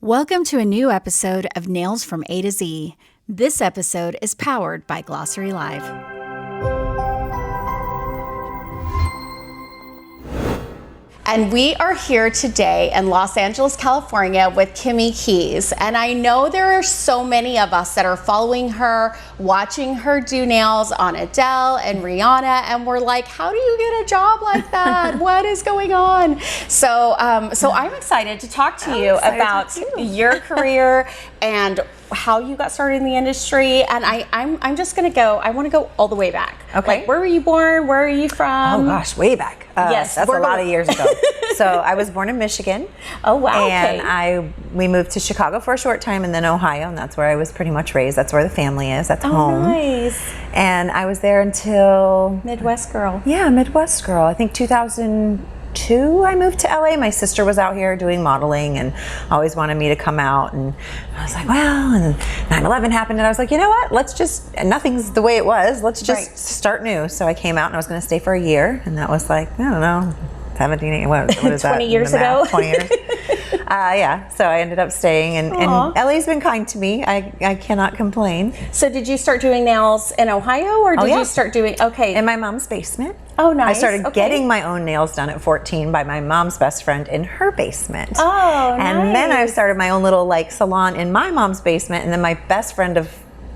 Welcome to a new episode of Nails from A to Z. This episode is powered by Glossary Live. And we are here today in Los Angeles, California with Kimmie Kyees. And I know there are so many of us that are following her, watching her do nails on Adele and Rihanna, and we're like, how do you get a job like that? What is going on? So I'm excited to talk to you about your career and how you got started in the industry. And I'm just gonna go, I wanna go all the way back. Okay. Like, where were you born? Where are you from? Oh gosh, way back. Yes. That's a lot of years ago. So I was born in Michigan. Oh wow. And we moved to Chicago for a short time and then Ohio, and that's where I was pretty much raised. That's where the family is. That's home. Nice. And I was there until Midwest girl. Yeah, Midwest girl. I think 2002 I moved to LA. My sister was out here doing modeling and always wanted me to come out, and I was like, well, and 9/11 happened and I was like, you know what, nothing's the way it was, let's just start new. So I came out and I was going to stay for a year, and that was like, I don't know, 17, 18, what is that? 20 years ago? 20 years. Yeah, so I ended up staying, and LA's been kind to me. I cannot complain. So did you start doing nails in Ohio, or did you start doing, in my mom's basement. Oh, nice. I started getting my own nails done at 14 by my mom's best friend in her basement. Oh, nice. And then I started my own little salon in my mom's basement, and then my best friend of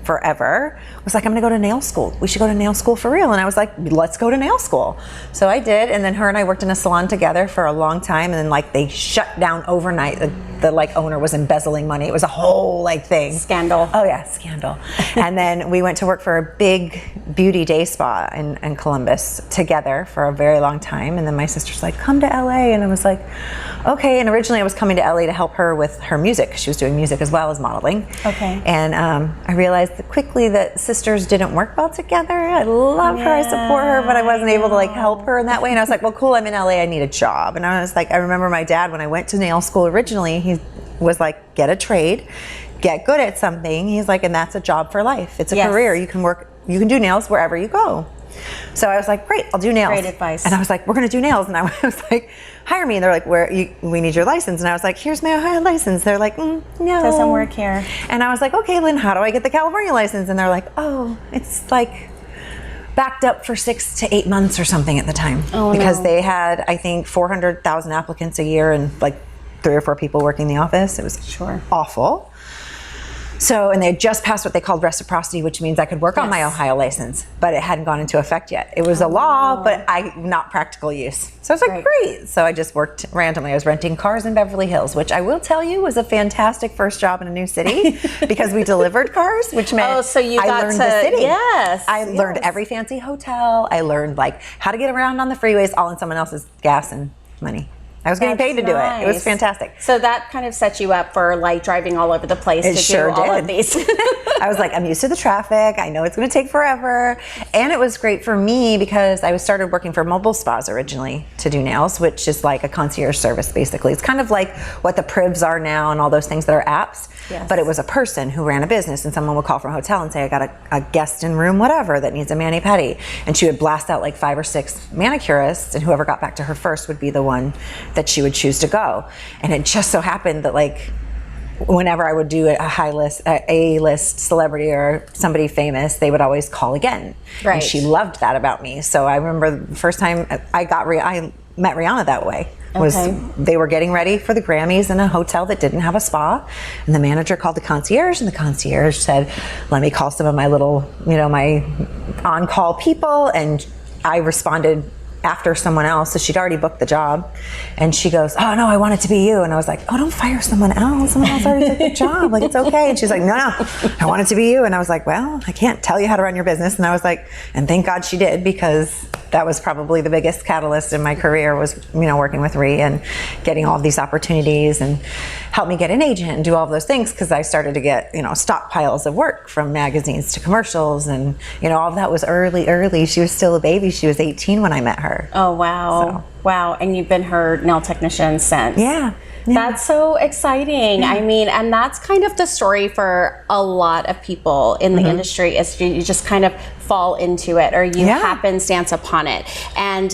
forever was like, I'm gonna go to nail school. We should go to nail school for real. And I was like, let's go to nail school. So I did, and then her and I worked in a salon together for a long time, and then they shut down overnight. The owner was embezzling money. It was a whole thing. Scandal. Oh yeah, scandal. And then we went to work for a big beauty day spa in Columbus together for a very long time. And then my sister's like, come to LA. And I was like, okay. And originally I was coming to LA to help her with her music. She was doing music as well as modeling. Okay. And I realized quickly that sisters didn't work well together. I love her, I support her, but I wasn't able to help her in that way. And I was like, well, cool, I'm in LA, I need a job. And I was like, I remember my dad, when I went to nail school originally, he was like, get a trade, get good at something. He's like, and that's a job for life. It's a career. You can do nails wherever you go. So I was like, great, I'll do nails. Great advice. And I was like, we're gonna do nails. And I was like, hire me. And they're like, we need your license. And I was like, here's my Ohio license. They're like, no. Doesn't work here. And I was like, okay, Lynn, how do I get the California license? And they're like, oh, it's backed up for 6 to 8 months or something at the time. Because they had, I think, 400,000 applicants a year and 3 or 4 people working the office. It was awful. So, and they had just passed what they called reciprocity, which means I could work on my Ohio license, but it hadn't gone into effect yet. It was a law, but not practical use. So I was like, great. So I just worked randomly. I was renting cars in Beverly Hills, which I will tell you was a fantastic first job in a new city because we delivered cars, which meant I learned the city. Yes. I learned every fancy hotel. I learned how to get around on the freeways, all in someone else's gas and money. I was getting paid to do it. It was fantastic. So that kind of set you up for driving all over the place to do all of these. I was like, I'm used to the traffic. I know it's going to take forever. And it was great for me because I started working for mobile spas originally to do nails, which is like a concierge service basically. It's kind of like what the Privs are now and all those things that are apps. Yes. But it was a person who ran a business, and someone would call from a hotel and say, I got a guest in room whatever that needs a mani-pedi. And she would blast out 5 or 6 manicurists, and whoever got back to her first would be the one that she would choose to go. And it just so happened that whenever I would do a A-list celebrity or somebody famous, they would always call again. Right. And she loved that about me. So I remember the first time I met Rihanna that way. They were getting ready for the Grammys in a hotel that didn't have a spa, and the manager called the concierge, and the concierge said, let me call some of my my on-call people, and I responded after someone else, so she'd already booked the job, and she goes, oh no, I want it to be you. And I was like, oh, don't fire someone else already took the job, it's okay. And she's like, no, I want it to be you. And I was like, well, I can't tell you how to run your business. And I was like, and thank God she did, because that was probably the biggest catalyst in my career, was working with Rhi and getting all of these opportunities, and helped me get an agent and do all of those things, because I started to get stockpiles of work from magazines to commercials, and all of that was early. She was still a baby. She was 18 when I met her. Oh wow. Wow. And you've been her nail technician since. Yeah. That's so exciting. Yeah. I mean, and that's kind of the story for a lot of people in the industry, is you just kind of fall into it or you happenstance upon it. And,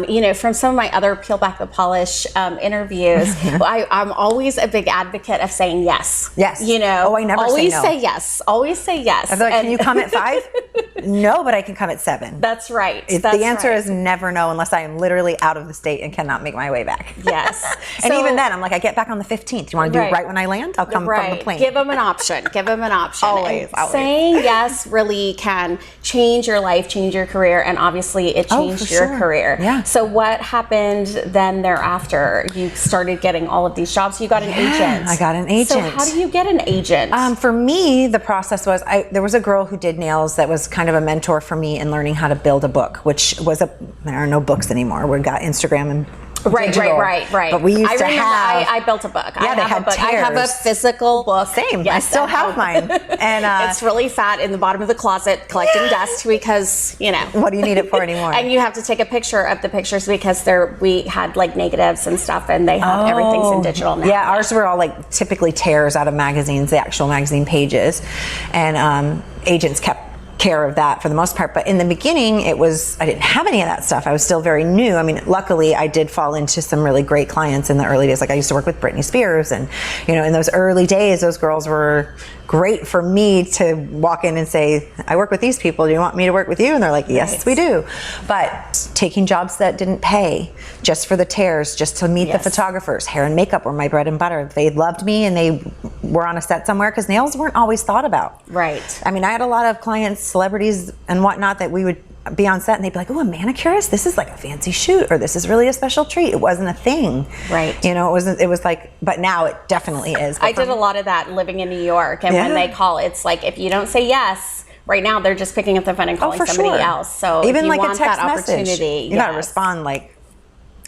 you know, from some of my other Peel Back the Polish interviews, I'm always a big advocate of saying yes. Yes. You know, I never always say no. say yes. Always say yes. I feel like, can you come at 5? No, but I can come at 7. That's right. The answer is never no unless I am literally out of the state and cannot make my way back. Yes. And even then, I'm like, I get back on the 15th. You want to do it right when I land? I'll come from the plane. Give them an option. Give them an option. Always. Saying yes really can change your life, change your career, and obviously it changed your career. Yeah. So what happened then thereafter? You started getting all of these jobs. You got an agent. I got an agent. So how do you get an agent? For me, the process was, there was a girl who did nails that was kind of a mentor for me in learning how to build a book, which was there are no books anymore. We got Instagram and digital. Right. But we used to have. I built a book. Yeah, they had tears. I have a physical book. Same. Yes, I still have mine. And it's really fat in the bottom of the closet collecting dust because, you know. What do you need it for anymore? And you have to take a picture of the pictures because we had like negatives and stuff, and they have everything's in digital now. Yeah, ours were all like typically tears out of magazines, the actual magazine pages, and agents kept care of that for the most part. But in the beginning, I didn't have any of that stuff. I was still very new. I mean, luckily I did fall into some really great clients in the early days. Like I used to work with Britney Spears, and you know, in those early days, those girls were great for me to walk in and say, I work with these people. Do you want me to work with you? And they're like, yes, we do. But taking jobs that didn't pay just for the tears, just to meet the photographers, hair and makeup were my bread and butter. They loved me and they were on a set somewhere because nails weren't always thought about. Right. I mean, I had a lot of clients, celebrities and whatnot, that we would be on set and they'd be like, oh, a manicurist? This is like a fancy shoot, or this is really a special treat. It wasn't a thing. Right. You know, it was like, but now it definitely is. I did a lot of that living in New York, and when they call, it's like, if you don't say yes, right now they're just picking up the phone and calling somebody else. So even if you like want a text that message, opportunity, you gotta respond like,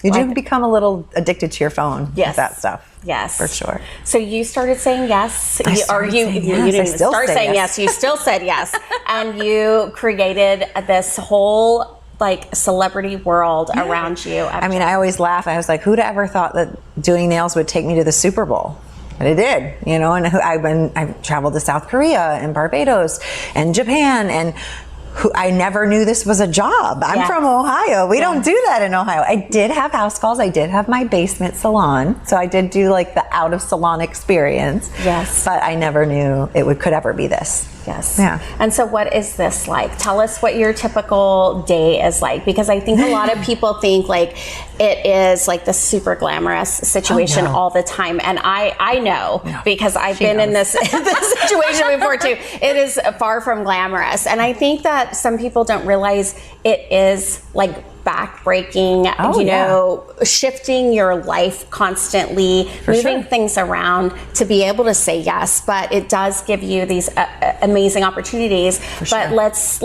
you do become a little addicted to your phone with that stuff. Yes. For sure. So you started saying yes. You didn't even start saying yes. You still said yes. And you created this whole like celebrity world around you. I mean, I always laugh. I was like, who'd ever thought that doing nails would take me to the Super Bowl? But it did, you know, and I've traveled to South Korea and Barbados and Japan, and I never knew this was a job. I'm from Ohio. We don't do that in Ohio. I did have house calls. I did have my basement salon. So I did do like the out of salon experience. Yes. But I never knew it could ever be this. Yes. Yeah. And so what is this like? Tell us what your typical day is like, because I think a lot of people think like it is like the super glamorous situation all the time. And I know because I've been in this situation before too. It is far from glamorous. And I think that some people don't realize it is like backbreaking, shifting your life constly, moving things around to be able to say yes. But it does give you these amazing opportunities. But let's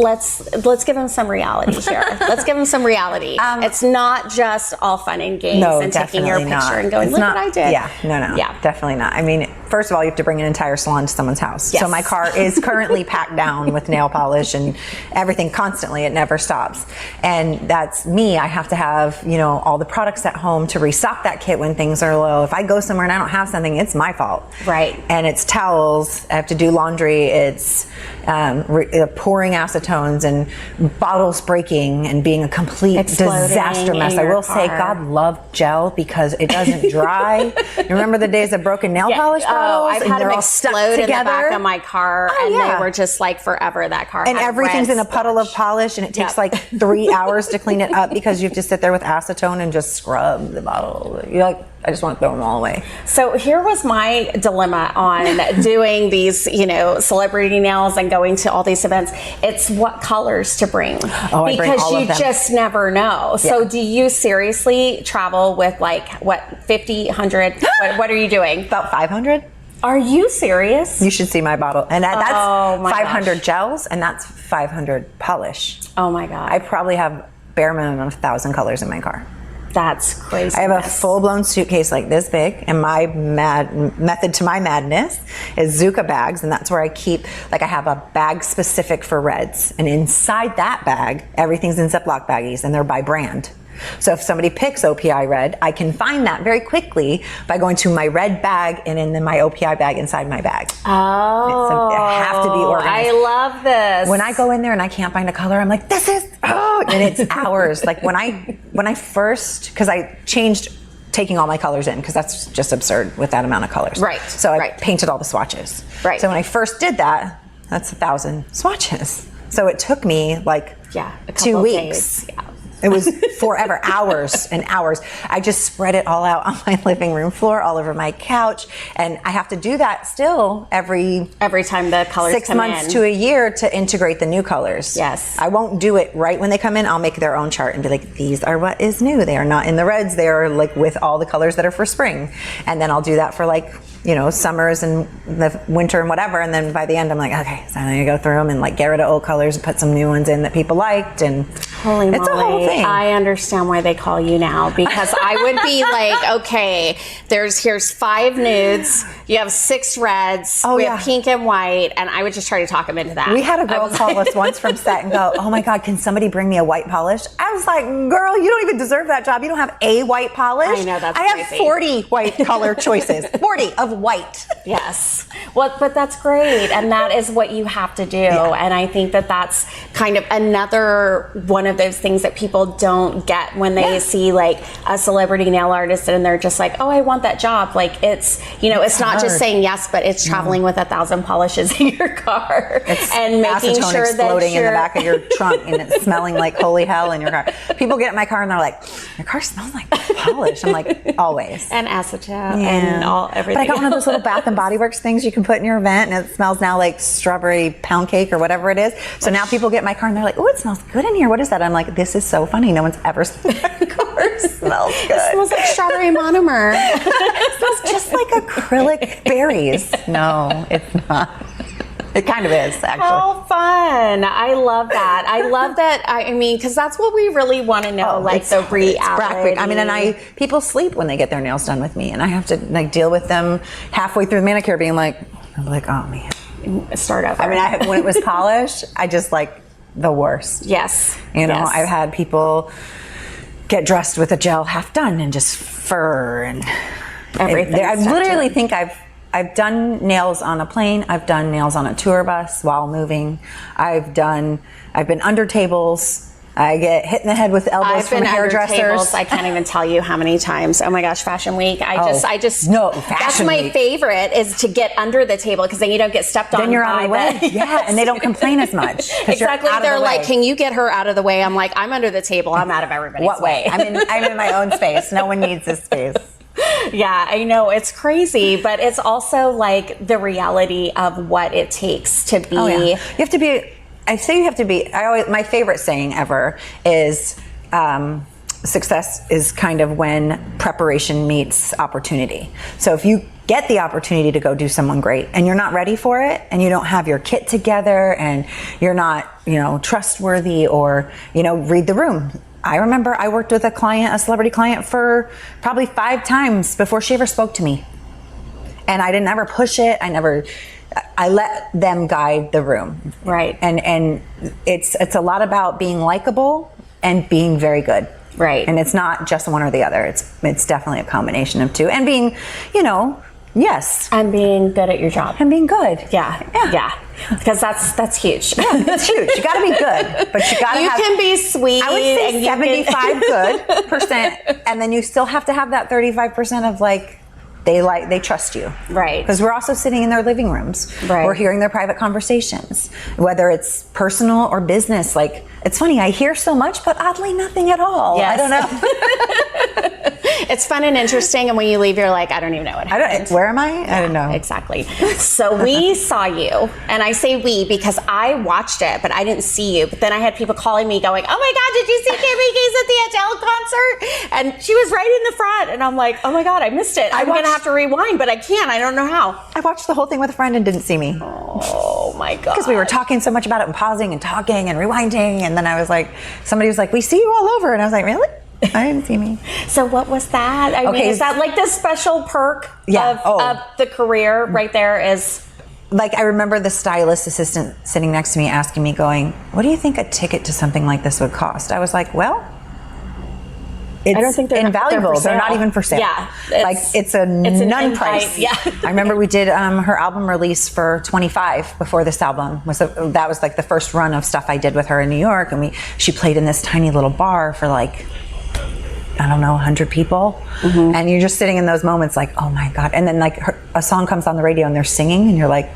give them some reality here. Let's give them some reality. It's not just all fun and games and taking your picture and going, look what I did. Yeah, no, definitely not. I mean, first of all, you have to bring an entire salon to someone's house. Yes. So my car is currently packed down with nail polish and everything constantly. It never stops. And that's me. I have to have, you know, all the products at home to restock that kit when things are low. If I go somewhere and I don't have something, it's my fault. Right. And it's towels. I have to do laundry. It's pouring acetones and bottles breaking and being a complete disaster mess. I will say, God loved gel because it doesn't dry. You remember the days of broken nail polish bottles? I've had them explode in the back of my car, and they were just like forever. That car and everything's in a puddle of polish, and it takes like 3 hours to clean it up because you have to sit there with acetone and just scrub the bottle. You're like, I just want to throw them all away. So here was my dilemma on doing these, you know, celebrity nails and going to all these events. It's what colors to bring. Oh, I bring all of them. Because you just never know. Yeah. So do you seriously travel with like, what, 50, 100? What are you doing? About 500. Are you serious? You should see my bottle. And that's 500 gels, and that's 500 polish. Oh my God. I probably have bare minimum of 1,000 colors in my car. That's crazy. I have a full-blown suitcase like this big, and my method to my madness is Zuka bags, and that's where I keep, like I have a bag specific for reds, and inside that bag, everything's in Ziploc baggies, and they're by brand. So if somebody picks OPI red, I can find that very quickly by going to my red bag and then my OPI bag inside my bag. Oh, I have to be organized. I love this. When I go in there and I can't find a color, I'm like, and it's hours. Like when I first, because I changed taking all my colors in, because that's just absurd with that amount of colors. Right. So I painted all the swatches. Right. So when I first did that, that's 1,000 swatches. So it took me like a 2 weeks. Days. Yeah. It was forever, hours and hours. I just spread it all out on my living room floor, all over my couch. And I have to do that still every time the colors 6 come months in. to a year to integrate the new colors. Yes. I won't do it right when they come in. I'll make their own chart and be like, these are what is new. They are not in the reds. They are like with all the colors that are for spring. And then I'll do that for like, summers and the winter and whatever. And then by the end, I'm like, okay, so I'm going to go through them and like get rid of old colors and put some new ones in that people liked. And holy moly. It's a whole thing. I understand why they call you now, because I would be like, okay, here's 5 nudes, you have 6 reds, we have pink and white, and I would just try to talk them into that. We had a girl call us once from set and go, oh my God, can somebody bring me a white polish? I was like, girl, you don't even deserve that job. You don't have a white polish. I know, that's I have crazy. 40 white color choices, 40 of white. Yes. Well, but that's great. And that is what you have to do. Yeah. And I think that that's kind of another one of those things that people don't get when they see like a celebrity nail artist and they're just like, oh, I want that job. Like it's not hard. Just saying yes, but it's traveling with 1,000 polishes in your car and making acetone sure exploding that in the back of your trunk and it's smelling like holy hell in your car. People get in my car and they're like, your car smells like polish. I'm like, always. And acetone and everything. But I got one of those little Bath and Body Works things you can put in your vent, and it smells now like strawberry pound cake or whatever it is. So now people get in my car and they're like, oh, it smells good in here. What is that? I'm like, this is so funny. No one's ever smelled my car. Smells good. It smells like strawberry monomer. It smells just like acrylic berries. No, it's not. It kind of is, actually. How fun. I love that. I love that. I mean, because that's what we really want to know, like the reality. I mean, and people sleep when they get their nails done with me, and I have to like deal with them halfway through the manicure being like, I'm like, oh man. Start over. I mean, when it was polished, I just like the worst. Yes. I've had people get dressed with a gel half done and just fur and everything. I literally think I've done nails on a plane. I've done nails on a tour bus while moving. I've been under tables. I get hit in the head with elbows from hairdressers. I can't even tell you how many times. Oh my gosh, Fashion Week. That's my favorite, is to get under the table, because then you don't get stepped on. Then you're out of the way. Yeah, and they don't complain as much. Exactly. They're like, can you get her out of the way? I'm like, I'm under the table. I'm out of everybody's way. I'm in my own space. No one needs this space. Yeah, I know, it's crazy, but it's also like the reality of what it takes to be. Oh, yeah. You have to be. I say you have to be. My favorite saying ever is, success is kind of when preparation meets opportunity. So if you get the opportunity to go do someone great and you're not ready for it, and you don't have your kit together, and you're not, trustworthy, or, read the room. I remember I worked with a celebrity client, for probably 5 times before she ever spoke to me. And I didn't ever push it. I let them guide the room. Right. And it's a lot about being likable and being very good. Right. And it's not just one or the other. It's definitely a combination of two. And being, yes. And being good at your job. And being good. Yeah. Because that's huge. Yeah, it's huge. You got to be good, but you got to have. You can be sweet. I would say 75 good percent, and then you still have to have that 35% of like, they trust you. Right. Because we're also sitting in their living rooms. Right. We're hearing their private conversations, whether it's personal or business. Like, it's funny, I hear so much, but oddly nothing at all. Yes. I don't know. It's fun and interesting, and when you leave, you're like, I don't even know what happened. Where am I? I don't know. Exactly. So we saw you, and I say we because I watched it, but I didn't see you. But then I had people calling me going, oh my God, did you see Kimmie Kyees at the Adele concert? And she was right in the front, and I'm like, oh my God, I missed it. I'm going to have to rewind, but I can't. I don't know how. I watched the whole thing with a friend and didn't see me. Oh my God. Because we were talking so much about it and pausing and talking and rewinding, and then I was like, somebody was like, we see you all over, and I was like, really? I didn't see me. So what was that? I mean, is that like the special perk of the career right there is? Like, I remember the stylist assistant sitting next to me asking me, going, what do you think a ticket to something like this would cost? I was like, well, it's I don't think they're invaluable. They're not even for sale. Yeah, it's a none price. Yeah. I remember we did her album release for 25 before this album that was like the first run of stuff I did with her in New York, and she played in this tiny little bar for like, I don't know, 100 people. And you're just sitting in those moments like, oh my God. And then like a song comes on the radio and they're singing and you're like,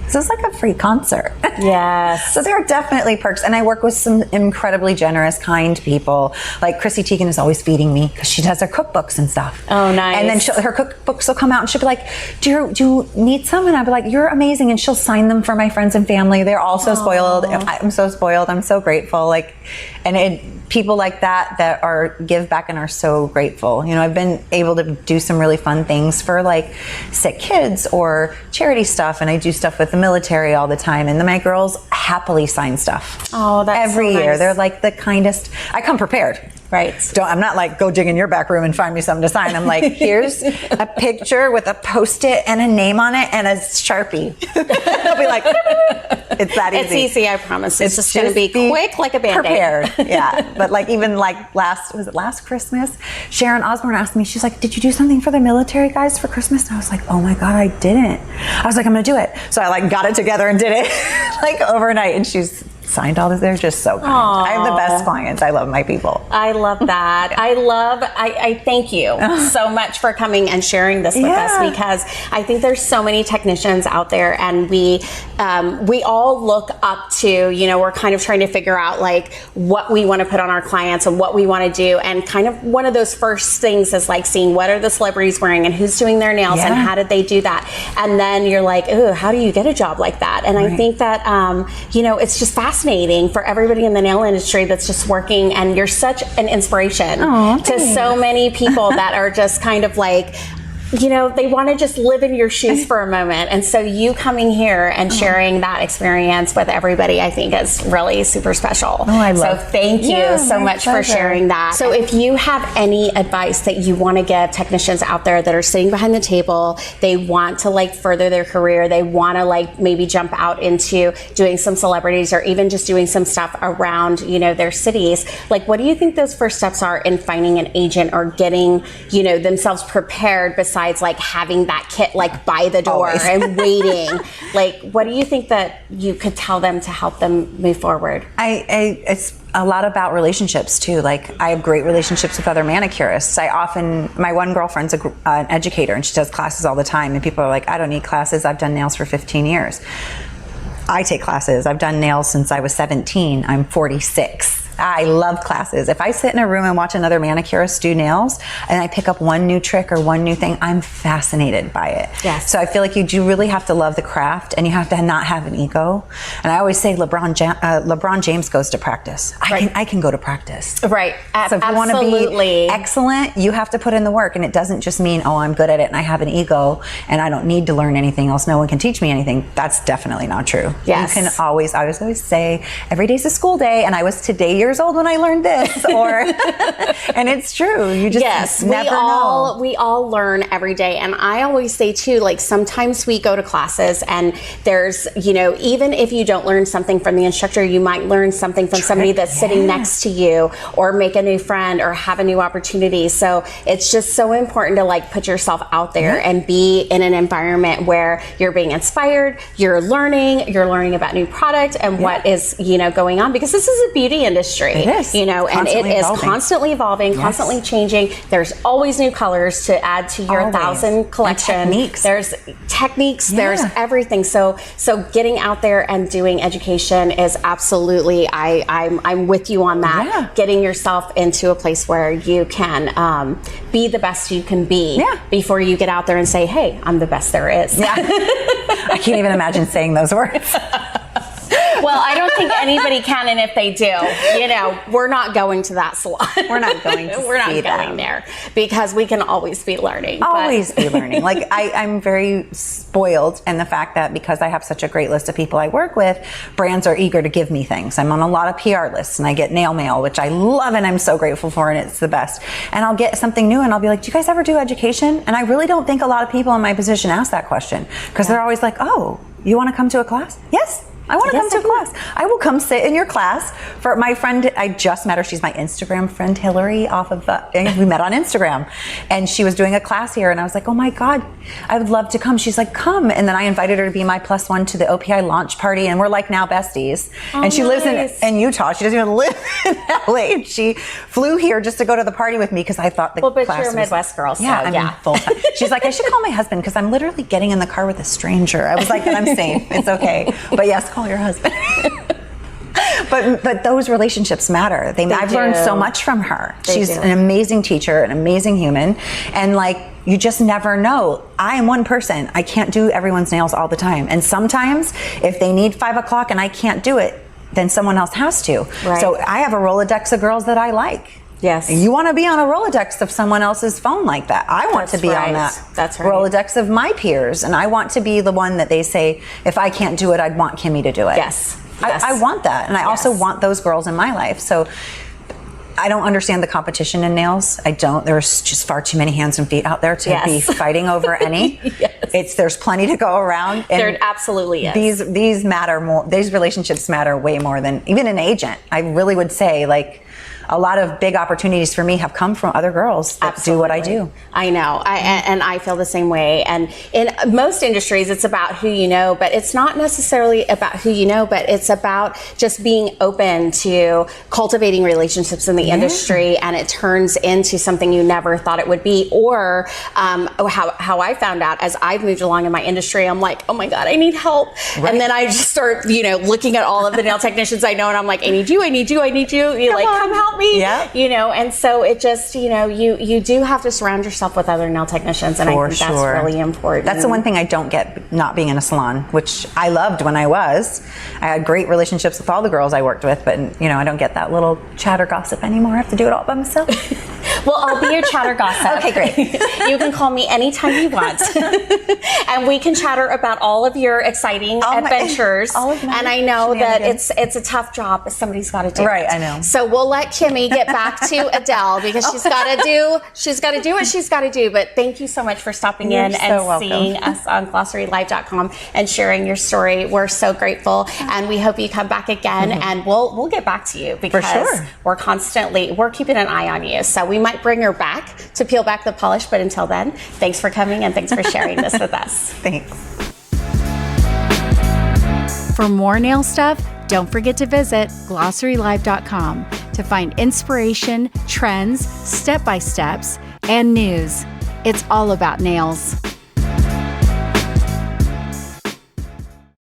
this is like a free concert. Yes. So there are definitely perks. And I work with some incredibly generous, kind people. Like Chrissy Teigen is always feeding me because she does her cookbooks and stuff. Oh, nice. And then her cookbooks will come out and she'll be like, do you need some? And I'll be like, you're amazing. And she'll sign them for my friends and family. They're all so spoiled. I'm so spoiled. I'm so grateful. Like, people like that are give back and are so grateful. You know, I've been able to do some really fun things for like sick kids or charity stuff, and I do stuff with the military all the time, and then my girls happily sign stuff. Oh, that's every so year. nice. They're like the kindest. I come prepared. Right. I'm not like, go dig in your back room and find me something to sign. I'm like, here's a picture with a Post-it and a name on it and a Sharpie. They'll be like, it's that easy. It's easy, I promise. It's just going to be quick like a Band-Aid. Prepared, yeah. But like even like last Christmas, Sharon Osbourne asked me, she's like, did you do something for the military guys for Christmas? And I was like, oh my God, I didn't. I was like, I'm going to do it. So I like got it together and did it like overnight, and she's signed all this. They're just so kind. Aww. I have the best clients. I love my people. I love that. I thank you so much for coming and sharing this with us, because I think there's so many technicians out there, and we all look up to, you know, we're kind of trying to figure out like what we want to put on our clients and what we want to do. And kind of one of those first things is like seeing what are the celebrities wearing and who's doing their nails and how did they do that. And then you're like, oh, how do you get a job like that? And I think that, you know, it's just fascinating for everybody in the nail industry that's just working, and you're such an inspiration to so many people that are just kind of like, you know, they want to just live in your shoes for a moment. And so you coming here and sharing that experience with everybody, I think is really super special. Oh, I love So thank you so much for sharing that. So if you have any advice that you want to give technicians out there that are sitting behind the table, they want to like further their career, they want to like maybe jump out into doing some celebrities or even just doing some stuff around, you know, their cities, like what do you think those first steps are in finding an agent or getting, you know, themselves prepared besides like having that kit like by the door and waiting? Like, what do you think that you could tell them to help them move forward? It's a lot about relationships too. Like I have great relationships with other manicurists. My one girlfriend's an educator, and she does classes all the time, and people are like, I don't need classes. I've done nails for 15 years. I take classes. I've done nails since I was 17. I'm 46. I love classes. If I sit in a room and watch another manicurist do nails and I pick up one new trick or one new thing, I'm fascinated by it. Yes. So I feel like you do really have to love the craft, and you have to not have an ego. And I always say LeBron James goes to practice. I can go to practice. Right. So if you want to be excellent, you have to put in the work, and it doesn't just mean, oh, I'm good at it and I have an ego and I don't need to learn anything else. No one can teach me anything. That's definitely not true. Yes. You can always say, every day's a school day, and I was today years old when I learned this, or and it's true. You just never know. We all learn every day, and I always say too, like sometimes we go to classes and there's, you know, even if you don't learn something from the instructor, you might learn something from somebody that's sitting next to you, or make a new friend, or have a new opportunity. So it's just so important to like put yourself out there and be in an environment where you're being inspired, you're learning about new product and what is, you know, going on, because this is a beauty industry. It is, you know, and it is constantly evolving, constantly changing. There's always new colors to add to your 1,000 collection. And techniques. There's techniques. There's everything. So getting out there and doing education is absolutely. I'm with you on that. Yeah. Getting yourself into a place where you can be the best you can be before you get out there and say, "Hey, I'm the best there is." Yeah. I can't even imagine saying those words. Well, I don't think anybody can, and if they do, you know, we're not going to that salon. We're not going to We're not going there, because we can always be learning. Always be learning. Like I'm very spoiled in the fact that because I have such a great list of people I work with, brands are eager to give me things. I'm on a lot of PR lists, and I get nail mail, which I love and I'm so grateful for, and it's the best. And I'll get something new and I'll be like, do you guys ever do education? And I really don't think a lot of people in my position ask that question, because they're always like, oh, you want to come to a class? Yes. I want to come to a class. I will come sit in your class. For my friend, I just met her. She's my Instagram friend, Hillary, off of, we met on Instagram. And she was doing a class here. And I was like, oh my God, I would love to come. She's like, come. And then I invited her to be my +1 to the OPI launch party. And we're like now besties. And she lives in Utah. She doesn't even live in LA. And she flew here just to go to the party with me because I thought the class but you're a Midwest girl, so yeah. Full time. She's like, I should call my husband because I'm literally getting in the car with a stranger. I was like, I'm safe. It's okay. But yes, call your husband. But those relationships matter. I've learned so much from her. She's an amazing teacher, an amazing human. And like, you just never know. I am one person. I can't do everyone's nails all the time. And sometimes if they need 5 o'clock and I can't do it, then someone else has to. Right. So I have a Rolodex of girls that I like. Yes. You want to be on a Rolodex of someone else's phone like that. I want to be on that Rolodex of my peers. And I want to be the one that they say, if I can't do it, I'd want Kimmie to do it. Yes. I want that. And I also want those girls in my life. So I don't understand the competition in nails. I don't. There's just far too many hands and feet out there to be fighting over any. There's plenty to go around. And there absolutely is. These matter more. These relationships matter way more than even an agent. I really would say, like, a lot of big opportunities for me have come from other girls that do what I do. I know, and I feel the same way. And in most industries, it's about who you know, but it's not necessarily about who you know, but it's about just being open to cultivating relationships in the industry, and it turns into something you never thought it would be. Or how I found out as I've moved along in my industry, I'm like, oh my God, I need help. And then I just start, looking at all of the nail technicians I know, and I'm like, I need you. You're like, come help me. Yeah. And so it just, you do have to surround yourself with other nail technicians, and I think that's really important. That's the one thing I don't get not being in a salon, which I loved when I was. I had great relationships with all the girls I worked with, but I don't get that little chatter gossip anymore. I have to do it all by myself. Well, I'll be your chatter gossip. Okay, great. You can call me anytime you want. And we can chatter about all of your exciting adventures. And I know that it's a tough job, but somebody's got to do it. Right, I know. So we'll let Kimmie get back to Adele because she's got to do what she's got to do. But thank you so much for stopping in and seeing us on glossarylive.com and sharing your story. We're so grateful, and we hope you come back again, and we'll get back to you because we're keeping an eye on you. So we might bring her back to peel back the polish, but until then, thanks for coming and thanks for sharing this with us. Thanks. For more nail stuff, don't forget to visit glossarylive.com to find inspiration, trends, step-by-steps, and news. It's all about nails.